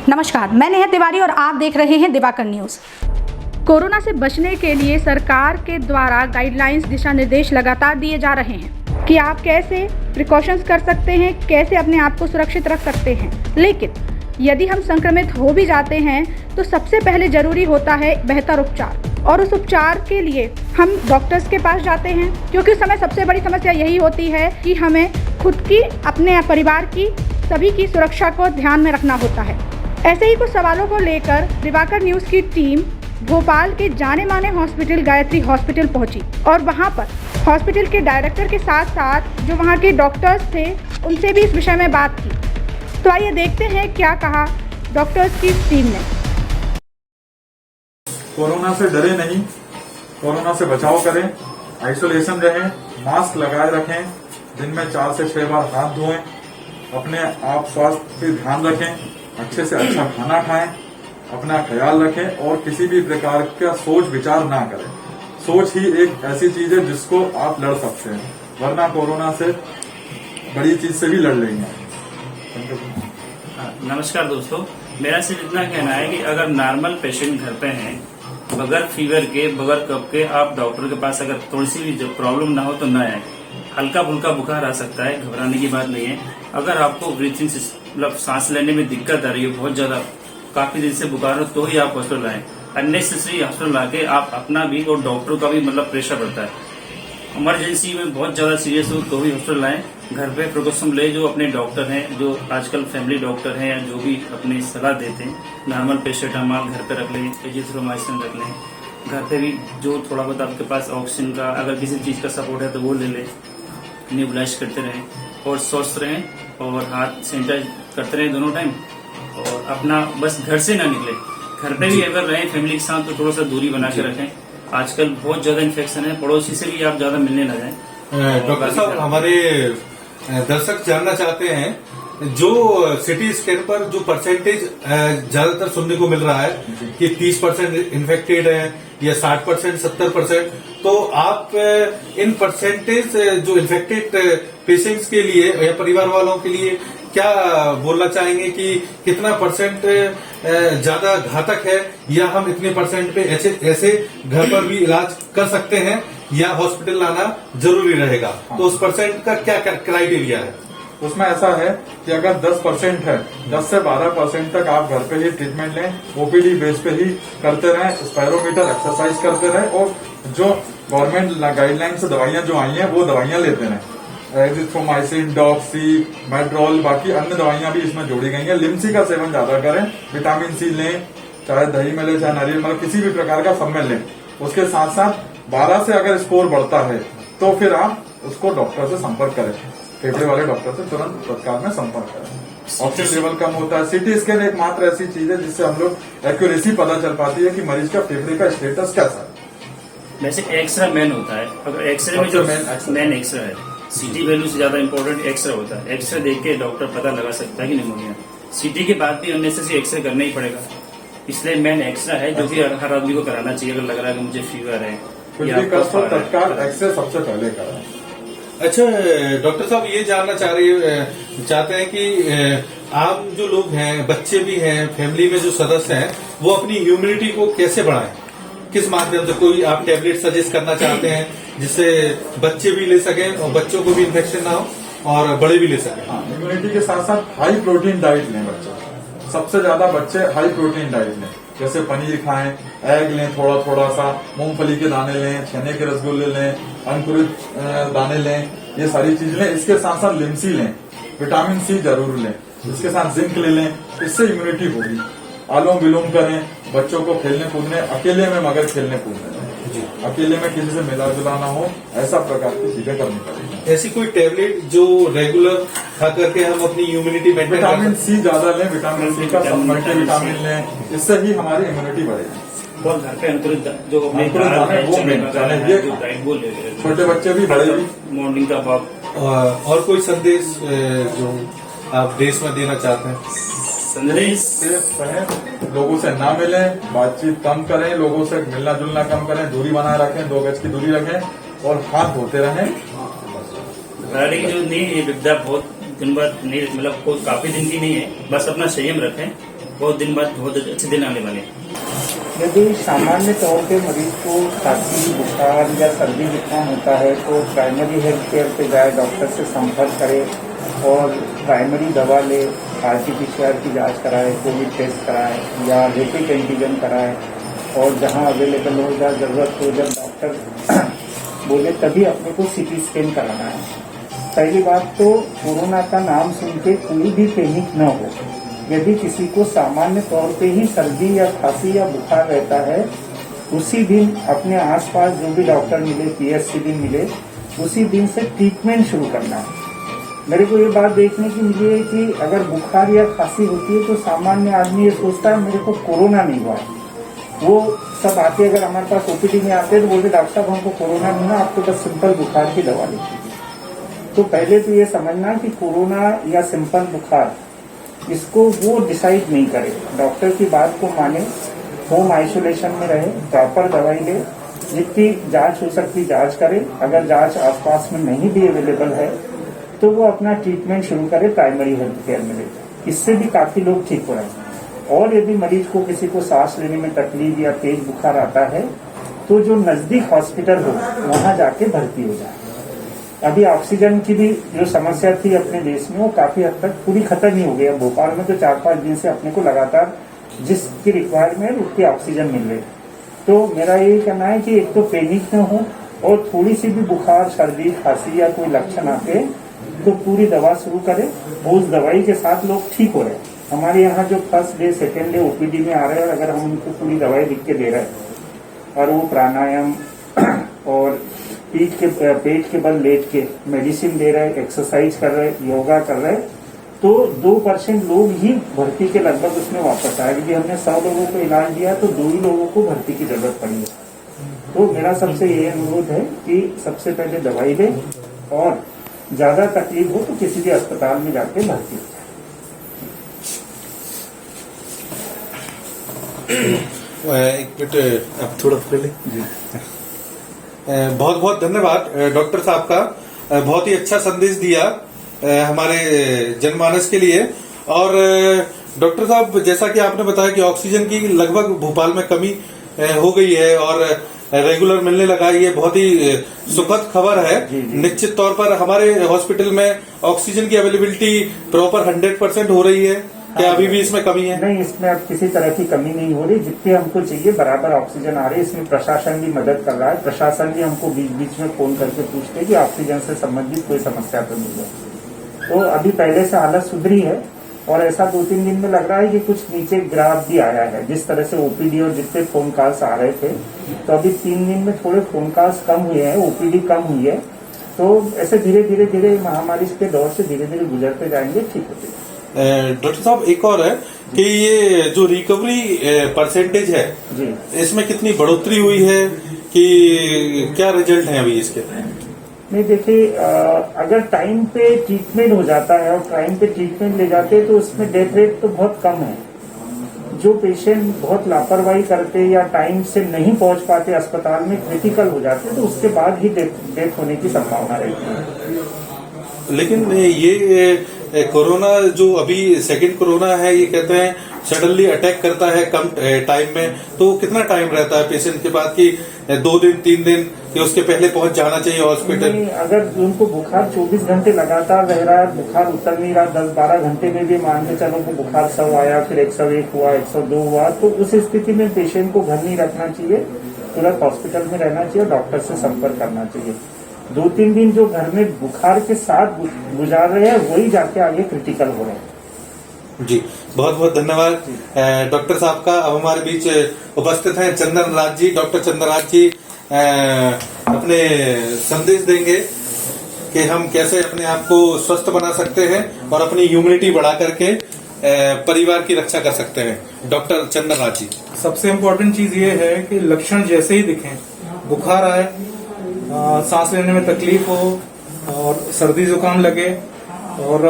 नमस्कार, मैं नेहा तिवारी और आप देख रहे हैं दिवाकर न्यूज। कोरोना से बचने के लिए सरकार के द्वारा गाइडलाइंस, दिशा निर्देश लगातार दिए जा रहे हैं कि आप कैसे प्रिकॉशंस कर सकते हैं, कैसे अपने आप को सुरक्षित रख सकते हैं। लेकिन यदि हम संक्रमित हो भी जाते हैं तो सबसे पहले जरूरी होता है बेहतर उपचार, और उस उपचार के लिए हम डॉक्टर्स के पास जाते हैं, क्योंकि उस समय सबसे बड़ी समस्या यही होती है कि हमें खुद की, अपने परिवार की, सभी की सुरक्षा को ध्यान में रखना होता है। ऐसे ही कुछ सवालों को लेकर दिवाकर न्यूज़ की टीम भोपाल के जाने माने हॉस्पिटल गायत्री हॉस्पिटल पहुंची और वहां पर हॉस्पिटल के डायरेक्टर के साथ साथ जो वहां के डॉक्टर्स थे उनसे भी इस विषय में बात की। तो आइए देखते हैं क्या कहा डॉक्टर्स की टीम ने। कोरोना से डरे नहीं, कोरोना से बचाव करें, आइसोलेशन रहें, मास्क लगाए रखें, दिन में 4 से 6 बार हाथ धोएं, अपने आप स्वास्थ्य पे ध्यान रखें, अच्छे से अच्छा खाना खाएं, अपना ख्याल रखें और किसी भी प्रकार का सोच विचार ना करें। सोच ही एक ऐसी चीज है जिसको आप लड़ सकते हैं, वरना कोरोना से बड़ी चीज से भी लड़ लेंगे। नमस्कार दोस्तों, मेरा सिर्फ इतना कहना है कि अगर नॉर्मल पेशेंट घर पे हैं, बगैर फीवर के, बगैर कफ के, आप डॉक्टर के पास अगर थोड़ी सी भी प्रॉब्लम ना हो तो न आए। हल्का फुल्का बुखार आ सकता है, घबराने की बात नहीं है। अगर आपको ब्रीथिंग मतलब सांस लेने में दिक्कत आ रही है बहुत ज्यादा, काफी दिन से बुखार हो, तो ही आप हॉस्पिटल आए। अननेसेसरी हॉस्पिटल आके आप अपना भी और डॉक्टर का भी मतलब प्रेशर बढ़ता है। इमरजेंसी में बहुत ज्यादा सीरियस हो तो ही हॉस्पिटल आए। घर पे प्रिकॉशन ले, जो अपने डॉक्टर हैं, जो आजकल फैमिली डॉक्टर हैं या जो भी अपनी सलाह देते हैं। नॉर्मल पेरासिटामॉल घर पे रख लें, एजिथ्रोमाइसिन रख लें। घर पे भी जो थोड़ा बहुत आपके पास ऑक्सीजन का अगर किसी चीज का सपोर्ट है तो वो ले लें। न्यूबलाइज करते रहें और स्वस्थ रहें और हाथ सैनिटाइज करते रहें दोनों टाइम। और अपना बस घर से ना निकले, घर पे भी अगर रहें फैमिली के साथ तो थोड़ा सा दूरी बना के रखें। आजकल बहुत ज्यादा इन्फेक्शन है, पड़ोसी से भी आप ज्यादा मिलने ना जाएं। डॉक्टर साहब, हमारे दर्शक जानना चाहते हैं, जो सिटी स्कैन पर जो परसेंटेज ज्यादातर सुनने को मिल रहा है कि 30% इन्फेक्टेड है या 60%, 70%, तो आप इन परसेंटेज जो इन्फेक्टेड पेशेंट्स के लिए या परिवार वालों के लिए क्या बोलना चाहेंगे कि कितना परसेंट ज्यादा घातक है, या हम इतने परसेंट पे ऐसे घर पर भी इलाज कर सकते हैं या हॉस्पिटल लाना जरूरी रहेगा? तो उस परसेंट का क्या क्राइटेरिया है? उसमें ऐसा है कि अगर 10% है, 10 से 12% तक आप घर पे ही ट्रीटमेंट लें, ओपीडी बेस पे ही करते रहें, स्पायरोमीटर एक्सरसाइज करते रहें और जो गवर्नमेंट गाइडलाइन से दवाइयां जो आई हैं वो दवाइयां लेते रहें। एजिथ्रोमाइसिन, डॉक्सी, मेड्रोल, बाकी अन्य दवाइयां भी इसमें जोड़ी गई हैं। लिम्सी का सेवन ज्यादा करें, विटामिन सी लें, चाहे दही में लें, चाहे नारियल में, किसी भी प्रकार का सब में लें। उसके साथ साथ 12 से अगर स्कोर बढ़ता है तो फिर आप उसको डॉक्टर से संपर्क करें, फेफड़े वाले डॉक्टर से तुरंत तत्काल में संपर्क करें। ऑक्सीजन लेवल कम होता है। सीटी स्कैन एक मात्र ऐसी चीज है जिससे हम लोग एक्यूरेसी पता चल पाती है कि मरीज का फेफड़े का स्टेटस कैसा है। वैसे एक्सरे मेन होता है, अगर एक्सरे में जो मेन एक्सरे है, सीटी वैल्यू से ज्यादा इंपॉर्टेंट एक्सरे होता है। एक्सरे देख के डॉक्टर पता लगा सकता है कि निमोनिया। सीटी के बाद भी अननेसेसरी एक्सरे करना ही पड़ेगा, इसलिए मेन एक्सरे है जो कि हर आदमी को कराना चाहिए। अगर लग रहा है कि मुझे फीवर है या तत्काल एक्सरे सबसे पहले कराएं। अच्छा डॉक्टर साहब, ये जानना चाहते हैं कि आम जो लोग हैं, बच्चे भी हैं, फैमिली में जो सदस्य हैं, वो अपनी इम्यूनिटी को कैसे बढ़ाएं? किस माध्यम से? कोई आप टैबलेट सजेस्ट करना चाहते हैं जिससे बच्चे भी ले सकें और बच्चों को भी इन्फेक्शन ना हो और बड़े भी ले सकें? इम्यूनिटी के साथ साथ हाई प्रोटीन डाइट लें बच्चा। सबसे ज्यादा बच्चे हाई प्रोटीन डाइट लें, जैसे पनीर खाएं, एग लें, थोड़ा थोड़ा सा मूंगफली के दाने लें, चने के रसगुल्ले लें, अंकुरित दाने लें, ये सारी चीज लें। इसके साथ साथ लिम्सी लें, विटामिन सी जरूर लें, इसके साथ जिंक ले लें, इससे इम्यूनिटी होगी। आलोम विलोम करें, बच्चों को खेलने कूदने, अकेले में मगर खेलने कूदने, अकेले में किसी से मिला जुला ना हो, ऐसा प्रकार की चीजें करनी पड़ेगी। ऐसी कोई टैबलेट जो रेगुलर खा करके हम अपनी इम्यूनिटी मेंटेन? विटामिन सी ज्यादा लें, विटामिन सी का मल्टीविटामिन लें, इससे ही हमारी इम्यूनिटी बढ़ेगी। और घर पे अंकुरित जो छोटे बच्चे भी, बड़े भी। मॉर्निंग का वॉक। और कोई संदेश जो आप देश में देना चाहते हैं? संदेश लोगों से ना मिलें, बातचीत कम करें, लोगों से मिलना जुलना कम करें, दूरी बनाए रखें, 2 गज की दूरी रखें और हाथ धोते रहें। गाड़ी जो नहीं है विपदा बहुत दिन बाद नहीं, मतलब काफी दिन की नहीं है, बस अपना संयम रखें बहुत दिन बाद बहुत अच्छे दिन आने वाले हैं। यदि सामान्य तौर पे मरीज को खांसी, बुखार या सर्दी जुकाम होता है तो प्राइमरी हेल्थ केयर पे जाए, डॉक्टर से संपर्क करे और प्राइमरी दवा ले, RT-PCR की जांच कराए, कोविड टेस्ट कराए या रैपिड एंटीजन कराए और जहां अवेलेबल हो या जरूरत हो जब डॉक्टर बोले तभी अपने को CT स्कैन कराना है। पहली बात तो कोरोना का नाम सुन के कोई भी पैनिक न हो। यदि किसी को सामान्य तौर पे ही सर्दी या खांसी या बुखार रहता है, उसी दिन अपने आसपास जो भी डॉक्टर मिले, PSCD मिले, उसी दिन से ट्रीटमेंट शुरू करना है। मेरे को ये बात देखने की मिली है कि अगर बुखार या खांसी होती है तो सामान्य आदमी ये सोचता है मेरे को कोरोना नहीं हुआ है। वो सब आते अगर हमारे पास OPD में आते तो बोलते डॉक्टर साहब हमको कोरोना नहीं हुआ, आपको बस सिंपल बुखार की दवा लिखी। तो पहले तो ये समझना कि कोरोना या सिंपल बुखार इसको वो डिसाइड नहीं करे, डॉक्टर की बात को माने, होम आइसोलेशन में रहे, प्रॉपर दवाई ले, जितनी जांच हो सकती जांच करे। अगर जांच आसपास में नहीं भी अवेलेबल है तो वो अपना ट्रीटमेंट शुरू करे, प्राइमरी हेल्थ केयर में ले। इससे भी काफी लोग ठीक हो रहे हैं। और यदि मरीज को किसी को सांस लेने में तकलीफ या तेज बुखार आता है तो जो नजदीक हॉस्पिटल हो वहां जाके भर्ती हो जाए। अभी ऑक्सीजन की भी जो समस्या थी अपने देश में वो काफी हद तक पूरी खत्म ही हो गई। अब भोपाल में तो 4-5 दिन से अपने को लगातार जिसकी रिक्वायरमेंट है उसकी ऑक्सीजन मिल रही। तो मेरा यही कहना है कि एक तो पैनिक न हो और थोड़ी सी भी बुखार, सर्दी, खांसी या कोई लक्षण आते तो पूरी दवा शुरू करे और उस दवाई के साथ लोग ठीक हो रहे हैं। हमारे यहाँ जो first day, second day OPD में आ रहे हैं, अगर हम उनको पूरी दवाई लिख के दे रहे हैं और वो प्राणायाम और पेट के बल लेट के मेडिसिन दे रहे, एक्सरसाइज कर रहे, योगा कर रहे, तो 2% लोग ही भर्ती के लगभग उसमें वापस आए। यदि हमने 100 लोगों को इलाज दिया तो 2 ही लोगों को भर्ती की जरूरत पड़ी है। तो मेरा सबसे ये अनुरोध है कि सबसे पहले दवाई लें और ज्यादा तकलीफ हो तो किसी भी अस्पताल में जाके भर्ती हो जाए। एक मिनट अब थोड़ा पहले बहुत बहुत धन्यवाद डॉक्टर साहब का। बहुत ही अच्छा संदेश दिया हमारे जनमानस के लिए। और डॉक्टर साहब, जैसा कि आपने बताया कि ऑक्सीजन की लगभग भोपाल में कमी हो गई है और रेगुलर मिलने लगा, ये बहुत ही सुखद खबर है। निश्चित तौर पर हमारे हॉस्पिटल में ऑक्सीजन की अवेलेबिलिटी प्रॉपर 100% हो रही है। क्या अभी भी इसमें कमी है? नहीं, इसमें अब किसी तरह की कमी नहीं हो रही। जितने हमको चाहिए बराबर ऑक्सीजन आ रही है। इसमें प्रशासन भी मदद कर रहा है। प्रशासन भी हमको बीच बीच में फोन करके पूछते हैं कि ऑक्सीजन से संबंधित कोई समस्या तो नहीं है। तो अभी पहले से हालत सुधरी है और ऐसा 2-3 दिन में लग रहा है कि कुछ नीचे ग्राफ भी आया है। जिस तरह से OPD और जितने फोन कॉल्स आ रहे थे तो अभी 3 दिन में थोड़े फोन कॉल्स कम हुए हैं, OPD कम हुई है। तो ऐसे धीरे धीरे धीरे महामारी के दौर से धीरे धीरे गुजरते जाएंगे, ठीक होते जाएंगे। डॉक्टर साहब, एक और है कि ये जो रिकवरी परसेंटेज है जी, इसमें कितनी बढ़ोतरी हुई है कि क्या रिजल्ट है अभी इसके? नहीं, देखिए, अगर टाइम पे ट्रीटमेंट हो जाता है और टाइम पे ट्रीटमेंट ले जाते हैं तो उसमें डेथ रेट तो बहुत कम है। जो पेशेंट बहुत लापरवाही करते या टाइम से नहीं पहुंच पाते अस्पताल में, क्रिटिकल हो जाते तो उसके बाद ही डेथ होने की संभावना रहती है। लेकिन ये कोरोना जो अभी सेकंड कोरोना है, ये कहते हैं सडनली अटैक करता है कम टाइम में, तो कितना टाइम रहता है पेशेंट के बाद कि 2 दिन 3 दिन कि उसके पहले पहुंच जाना चाहिए हॉस्पिटल? अगर उनको बुखार 24 घंटे लगातार रह रहा है, बुखार उतर नहीं रहा, 10-12 घंटे में भी मान के चलो कि बुखार 100 आया, फिर 101 हुआ, 102 हुआ, तो उस स्थिति में पेशेंट को घर नहीं रखना चाहिए, तुरंत हॉस्पिटल में रहना चाहिए, डॉक्टर से संपर्क करना चाहिए। 2-3 दिन जो घर में बुखार के साथ गुजार रहे हैं वही जाके आगे क्रिटिकल हो रहे हैं। जी, बहुत बहुत धन्यवाद डॉक्टर साहब का। अब हमारे बीच उपस्थित हैं चंदन राज जी। डॉक्टर चंदन राज जी अपने संदेश देंगे कि हम कैसे अपने आप को स्वस्थ बना सकते हैं और अपनी इम्यूनिटी बढ़ा करके परिवार की रक्षा कर सकते हैं। डॉक्टर चंदन राज जी। सबसे इम्पोर्टेंट चीज ये है कि लक्षण जैसे ही दिखें, बुखार आए, सांस लेने में तकलीफ हो और सर्दी जुकाम लगे और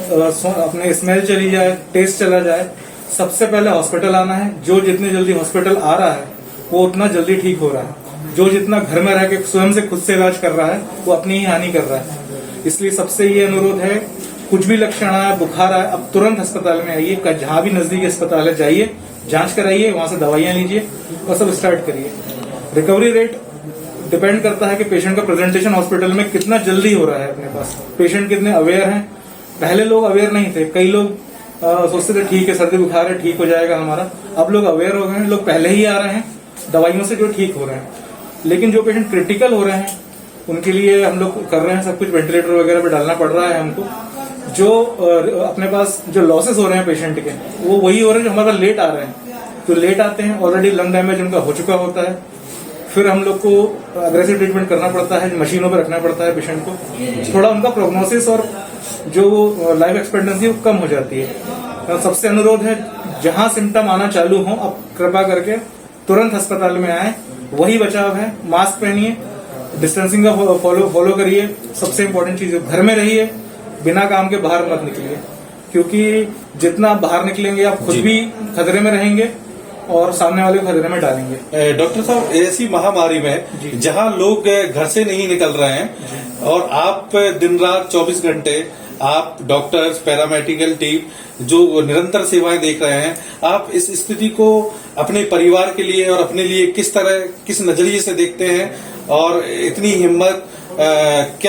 अपने स्मेल चली जाए, टेस्ट चला जाए, सबसे पहले हॉस्पिटल आना है। जो जितनी जल्दी हॉस्पिटल आ रहा है वो उतना जल्दी ठीक हो रहा है। जो जितना घर में रह के स्वयं से खुद से इलाज कर रहा है वो अपनी ही हानि कर रहा है। इसलिए सबसे ये अनुरोध है, कुछ भी लक्षण आया, बुखार आया, अब तुरंत अस्पताल में आइए, जहां भी नजदीकी अस्पताल है जाइए, जांच कराइए, वहां से दवाइयां लीजिए और सब स्टार्ट करिए। रिकवरी रेट डिपेंड करता है कि पेशेंट का प्रेजेंटेशन हॉस्पिटल में कितना जल्दी हो रहा है अपने पास, पेशेंट कितने अवेयर हैं। पहले लोग अवेयर नहीं थे, कई लोग सोचते थे ठीक है सर्दी बुखार है ठीक हो जाएगा हमारा, अब लोग अवेयर हो गए हैं, लोग पहले ही आ रहे हैं दवाइयों से जो ठीक हो रहे हैं। लेकिन जो पेशेंट क्रिटिकल हो रहे हैं उनके लिए हम लोग कर रहे हैं सब कुछ, वेंटिलेटर वगैरह पे डालना पड़ रहा है हमको। जो अपने पास जो लॉसेस हो रहे हैं पेशेंट के वो वही हो रहे हैं जो हमारे पास लेट आ रहे हैं। जो लेट आते हैं ऑलरेडी लंग डैमेज उनका हो चुका होता है, फिर हम लोग को अग्रेसिव ट्रीटमेंट करना पड़ता है, मशीनों पर रखना पड़ता है पेशेंट को, थोड़ा उनका प्रोग्नोसिस और जो लाइफ एक्सपेक्टेंसी वो कम हो जाती है। सबसे अनुरोध है जहां सिम्टम आना चालू हो अब कृपा करके तुरंत अस्पताल में आए, वही बचाव है। मास्क पहनिए, डिस्टेंसिंग का फॉलो करिए, सबसे इम्पोर्टेंट चीज घर में रहिए, बिना काम के बाहर मत निकलिए, क्योंकि जितना आप बाहर निकलेंगे आप खुद भी खतरे में रहेंगे और सामने वाले को खतरे में डालेंगे। डॉक्टर साहब, ऐसी महामारी में जहां लोग घर से नहीं निकल रहे हैं और आप दिन रात 24 घंटे आप डॉक्टर्स, पैरामेडिकल टीम जो निरंतर सेवाएं देख रहे हैं, आप इस स्थिति को अपने परिवार के लिए और अपने लिए किस नजरिए से देखते हैं और इतनी हिम्मत आप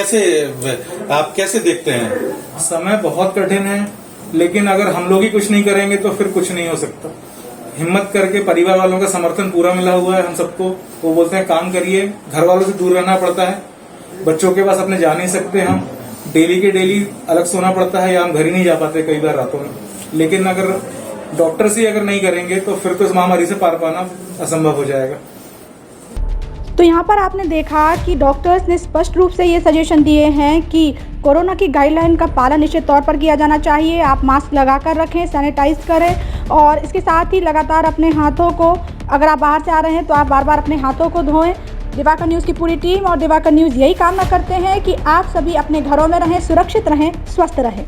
कैसे देखते हैं? समय बहुत कठिन है, लेकिन अगर हम लोग ही कुछ नहीं करेंगे तो फिर कुछ नहीं हो सकता। हिम्मत करके परिवार वालों का समर्थन पूरा मिला हुआ है हम सबको। वो बोलते हैं काम करिए, घर वालों से दूर रहना पड़ता है, बच्चों के पास अपने जा नहीं सकते, हम डेली के डेली अलग सोना पड़ता है या हम घर ही नहीं जा पाते कई बार रातों में। लेकिन अगर डॉक्टर्स ही अगर नहीं करेंगे तो फिर तो इस महामारी से पार पाना असंभव हो जाएगा। तो यहाँ पर आपने देखा कि डॉक्टर्स ने स्पष्ट रूप से ये सजेशन दिए हैं कि कोरोना की गाइडलाइन का पालन निश्चित तौर पर किया जाना चाहिए। आप मास्क लगा कर रखें, सैनिटाइज करें और इसके साथ ही लगातार अपने हाथों को, अगर आप बाहर से आ रहे हैं तो आप बार बार अपने हाथों को धोएं। दिवाकर न्यूज़ की पूरी टीम और दिवाकर न्यूज़ यही कामना करते हैं कि आप सभी अपने घरों में रहें, सुरक्षित रहें, स्वस्थ रहें।